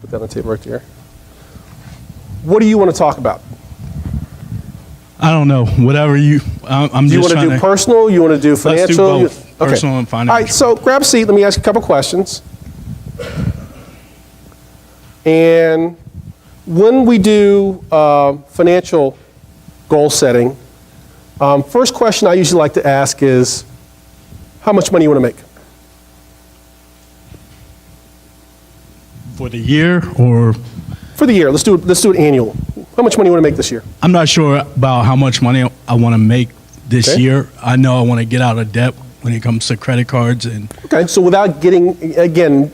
Put that on the table right there. What do you want to talk about? I don't know. Whatever you. I'm Do you just want to trying do personal? You want to do financial? Let's do both. Okay. Personal and financial. All right, so grab a seat. Let me ask you a couple questions. And when we do financial goal setting, first question I usually like to ask is, how much money you want to make? For the year, or For the year. Let's do it annual. How much money you want to make this year? I'm not sure about how much money I want to make this Okay. year. I know I want to get out of debt when it comes to credit cards and. Okay, so without getting, again,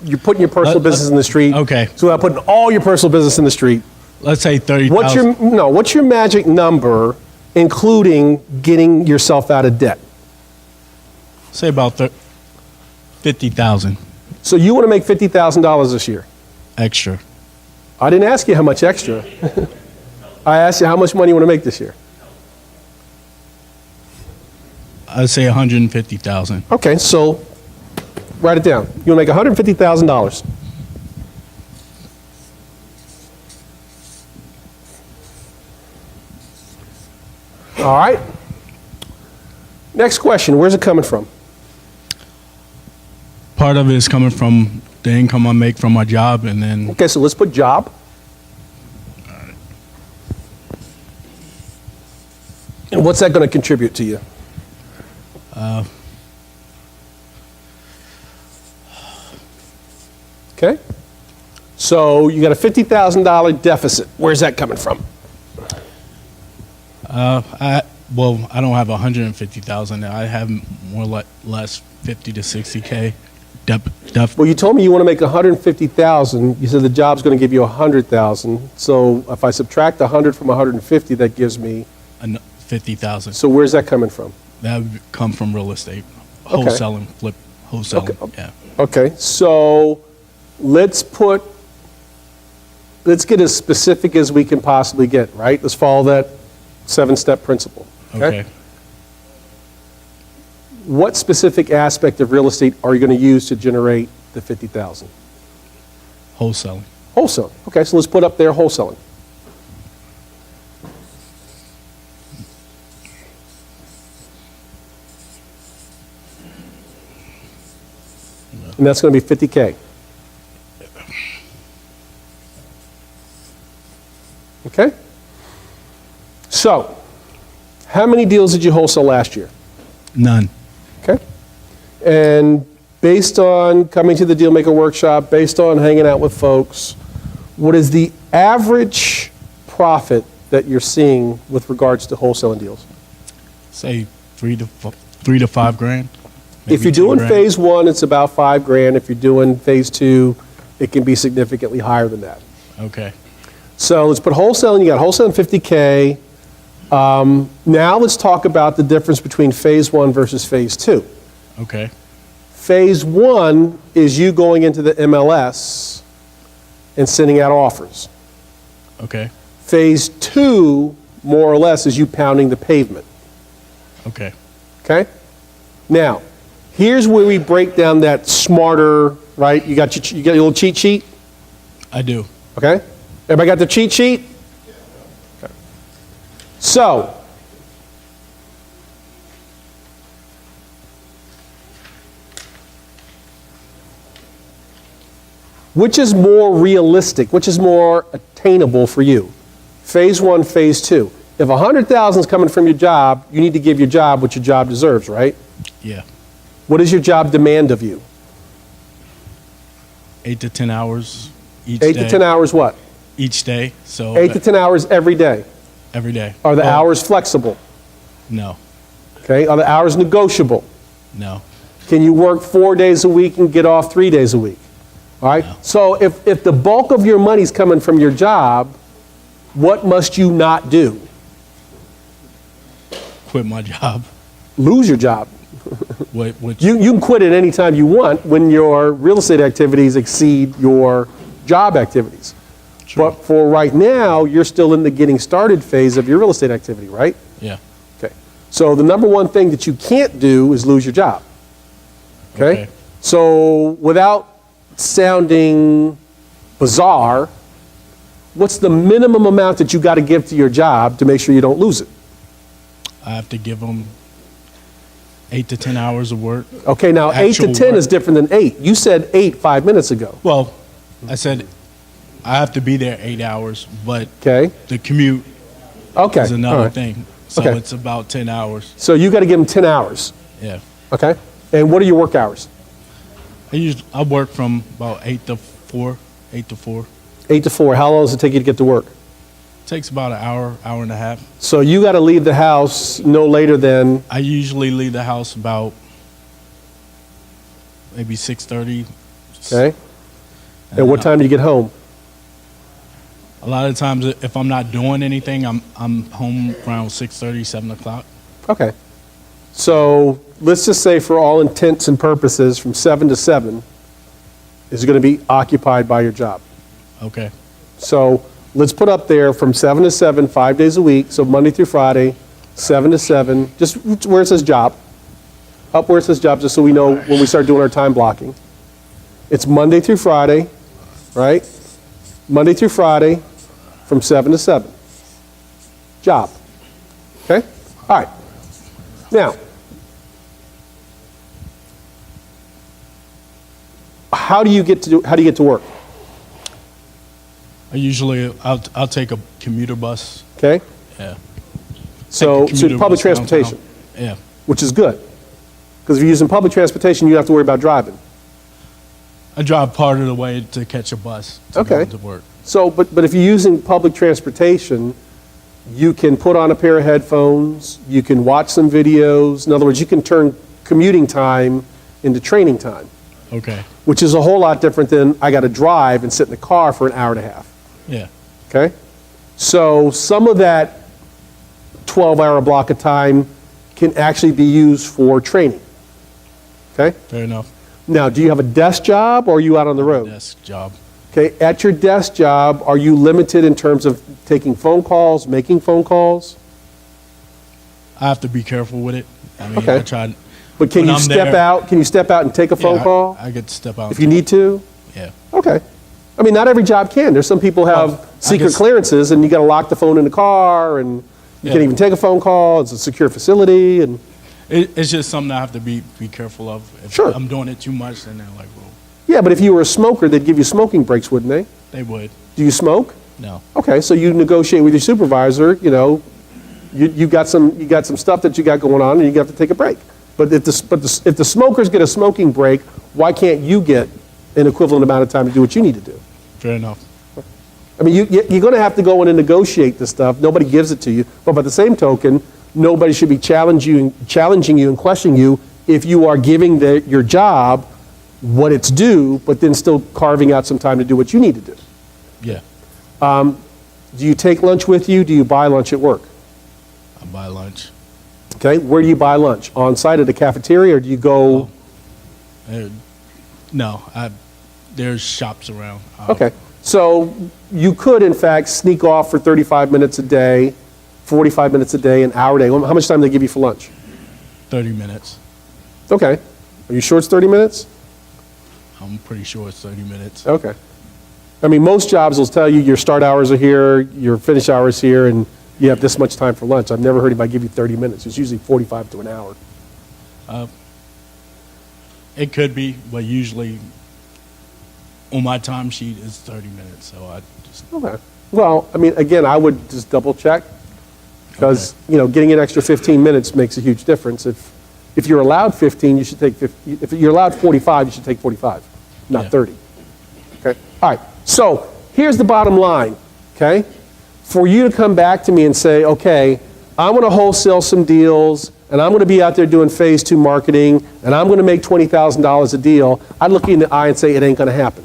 you're putting your personal business in the street. Okay. So without putting all your personal business in the street, Let's say 30,000. what's your magic number, including getting yourself out of debt? Say about 50,000 So you want to make $50,000 this year. extra. I didn't ask you how much extra. I asked you how much money you want to make this year. I'd say 150,000. Okay, so write it down. You want to make $150,000. All right. Next question. Where's it coming from? Part of it is coming from the income I make from my job, and then Okay, so let's put job. And what's that going to contribute to you? Okay. So you got a $50,000 deficit. Where's that coming from? I don't have 150,000. I have more like less 50 to 60K. Well, you told me you want to make 150,000. You said the job's going to give you 100,000. So if I subtract 100 from 150, that gives me. 50,000. So where's that coming from? That would come from real estate, Okay. wholesaling, flip, wholesaling. Okay. Yeah. Okay. So let's get as specific as we can possibly get. Right? Let's follow that 7-step principle. Okay. What specific aspect of real estate are you going to use to generate the 50,000? Wholesaling. Wholesale. Okay, so let's put up there wholesaling. And that's going to be 50K. Okay? So, how many deals did you wholesale last year? None. Okay. And based on coming to the Dealmaker Workshop, based on hanging out with folks, what is the average profit that you're seeing with regards to wholesaling deals? Say 3 to 5 grand. If you're doing phase 1, it's about $5,000. If you're doing phase 2, it can be significantly higher than that. Okay. So let's put wholesaling. You got wholesaling 50K. Now let's talk about the difference between phase 1 versus phase 2. Okay. Phase 1 is you going into the MLS and sending out offers. Okay. Phase 2, more or less, is you pounding the pavement. Okay. Okay? Now, here's where we break down that smarter, right? You got your little cheat sheet? I do. Okay? Everybody got the cheat sheet? Okay. So, which is more realistic? Which is more attainable for you? Phase 1, phase 2. If 100,000 is coming from your job, you need to give your job what your job deserves, right? Yeah. What does your job demand of you? 8 to 10 hours each day. 8 to 10 hours what? Each day. So 8 to 10 hours every day. every day. Are the hours flexible? No. Okay. Are the hours negotiable? No. Can you work 4 days a week and get off 3 days a week? All right. No. So if the bulk of your money's coming from your job, what must you not do? Quit my job. Lose your job. Which You can quit it any time you want when your real estate activities exceed your job activities. True. But for right now, you're still in the getting started phase of your real estate activity, right? Yeah. Okay. So the number one thing that you can't do is lose your job. Okay? Okay. So without sounding bizarre, what's the minimum amount that you got to give to your job to make sure you don't lose it? I have to give them 8 to 10 hours of work. Okay, now 8 to Actual 10 work. is different than 8. You said 8 5 minutes ago. Well, I said I have to be there 8 hours, but Okay. the commute Okay. is all another right. thing. So Okay. it's about 10 hours. So you got to give them 10 hours. Yeah. Okay. And what are your work hours? I work from about 8 to 4. 8 to 4. 8 to 4. How long does it take you to get to work? Takes about an hour, hour and a half. So you got to leave the house no later than, I usually leave the house about maybe 6:30. okay? And what time do you get home? A lot of times, if I'm not doing anything, I'm home around 6:30, 7 o'clock. Okay. So let's just say for all intents and purposes, from 7 to 7 is going to be occupied by your job. Okay. So let's put up there from 7 to 7, 5 days a week, so Monday through Friday, 7 to 7, just where it says job, up where it says job, just so we know when we start doing our time blocking. It's Monday through Friday, right? Monday through Friday from 7 to 7. Job. Okay? All right. Now, how do you get to work? I'll take a commuter bus. Okay? Yeah. So Take the commuter public bus transportation, downtown. Yeah. which is good. Because if you're using public transportation, you don't have to worry about driving. I drive part of the way to catch a bus to Okay. go to work. So, but if you're using public transportation, you can put on a pair of headphones, you can watch some videos. In other words, you can turn commuting time into training time, Okay. which is a whole lot different than I got to drive and sit in the car for an hour and a half. Yeah. Okay? So some of that 12-hour block of time can actually be used for training. Okay? Fair enough. Now, do you have a desk job or are you out on the road? Desk job. Okay, at your desk job, are you limited in terms of taking phone calls, making phone calls? I have to be careful with it. I mean, Okay. I tried. But can When you I'm step there- out? Can you step out and take a phone Yeah, call I get to step out. if you need to? Yeah. Okay. I mean, not every job can. There's some people have Well, I secret guess- clearances, and you got to lock the phone in the car, and you Yeah. can't even take a phone call. It's a secure facility, and It's just something I have to be careful of. If Sure. I'm doing it too much, then they're like, well, yeah. But if you were a smoker, they'd give you smoking breaks, wouldn't they? they would. Do you smoke? No. Okay, so you negotiate with your supervisor. You know, you got some stuff that you got going on, and you got to take a break. But if the smokers get a smoking break, why can't you get an equivalent amount of time to do what you need to do? Fair enough. I mean, you're going to have to go in and negotiate this stuff. Nobody gives it to you. But by the same token, nobody should be challenging you and questioning you if you are giving your job what it's due, but then still carving out some time to do what you need to do. Yeah. Do you take lunch with you? Do you buy lunch at work? I buy lunch. Okay, where do you buy lunch? On site at a cafeteria, or do you go? No, there's shops around. Okay, so you could, in fact, sneak off for 35 minutes a day, 45 minutes a day, an hour a day. How much time do they give you for lunch? 30 minutes. Okay, are you sure it's 30 minutes? I'm pretty sure it's 30 minutes. Okay. I mean, most jobs will tell you your start hours are here, your finish hours here, and you have this much time for lunch. I've never heard anybody give you 30 minutes. It's usually 45 to an hour. It could be, but usually on my timesheet is 30 minutes. So I just, Okay. Well, I mean, again, I would just double check because, Okay. getting an extra 15 minutes makes a huge difference. If you're allowed 15, you should take 50. If you're allowed 45, you should take 45, not Yeah. 30. Okay. All right. So here's the bottom line. Okay. For you to come back to me and say, okay, I want to wholesale some deals and I'm going to be out there doing phase 2 marketing and I'm going to make $20,000 a deal, I'd look you in the eye and say it ain't going to happen.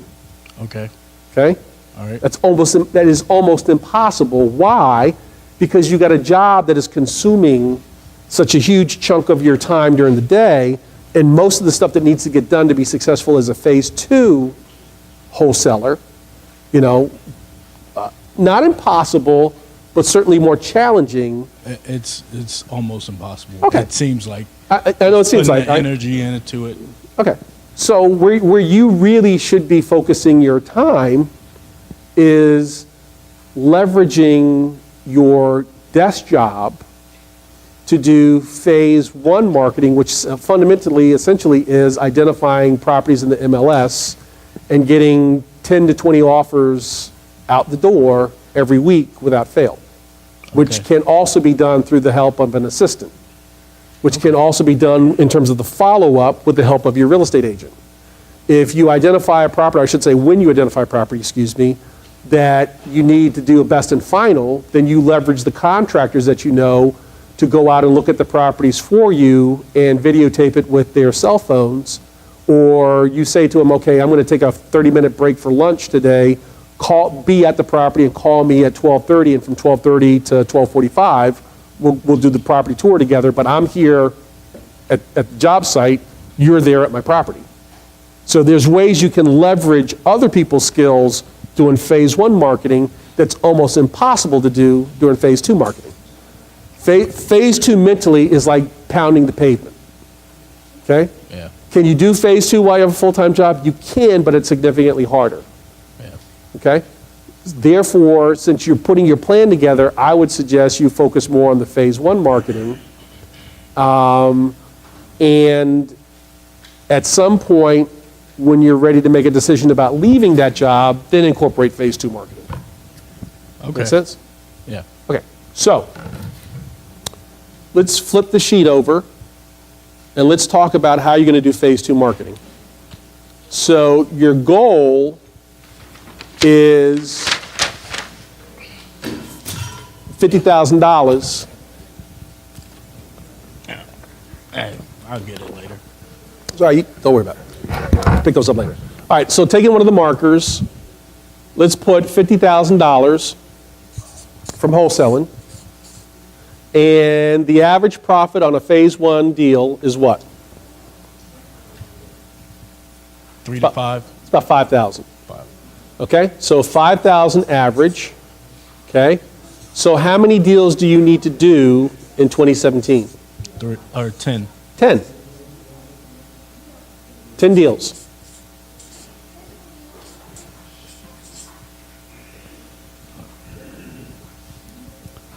okay. Okay. All right. That is almost impossible. Why? Because you got a job that is consuming such a huge chunk of your time during the day, and most of the stuff that needs to get done to be successful as a phase 2 wholesaler, not impossible, but certainly more challenging. It's almost impossible. Okay. It seems like. I know it seems Putting like. the energy into it. Okay. So where you really should be focusing your time is leveraging your desk job to do phase one marketing, which fundamentally, essentially is identifying properties in the MLS and getting 10 to 20 offers out the door every week without fail, which can also be done through the help of an assistant, which can also be done in terms of the follow-up with the help of your real estate agent. If you identify a property, I should say when you identify a property, excuse me, that you need to do a best and final, then you leverage the contractors that you know to go out and look at the properties for you and videotape it with their cell phones. Or you say to them, okay, I'm going to take a 30-minute break for lunch today, be at the property and call me at 12:30, and from 12:30 to 12:45, we'll do the property tour together, but I'm here at the job site, you're there at my property. So there's ways you can leverage other people's skills doing phase one marketing that's almost impossible to do during phase two marketing. Phase two mentally is like pounding the pavement, okay? Yeah. Can you do phase two while you have a full-time job? You can, but it's significantly harder, Yeah. okay? Therefore, since you're putting your plan together, I would suggest you focus more on the phase one marketing. And at some point, when you're ready to make a decision about leaving that job, then incorporate phase two marketing. Okay. Make sense? Yeah. Okay, so let's flip the sheet over and let's talk about how you're going to do phase two marketing. So your goal is $50,000. Hey, I'll get it later. Sorry, don't worry about it. Pick those up later. All right, so taking one of the markers, let's put $50,000 from wholesaling. And the average profit on a phase one deal is what? 3 to 5. It's about 5,000. 5. Okay, so 5,000 average. Okay, so how many deals do you need to do in 2017? 3 or 10. 10. 10 deals.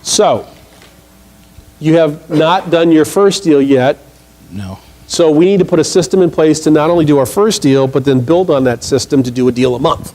So, you have not done your first deal yet. No. So we need to put a system in place to not only do our first deal, but then build on that system to do a deal a month.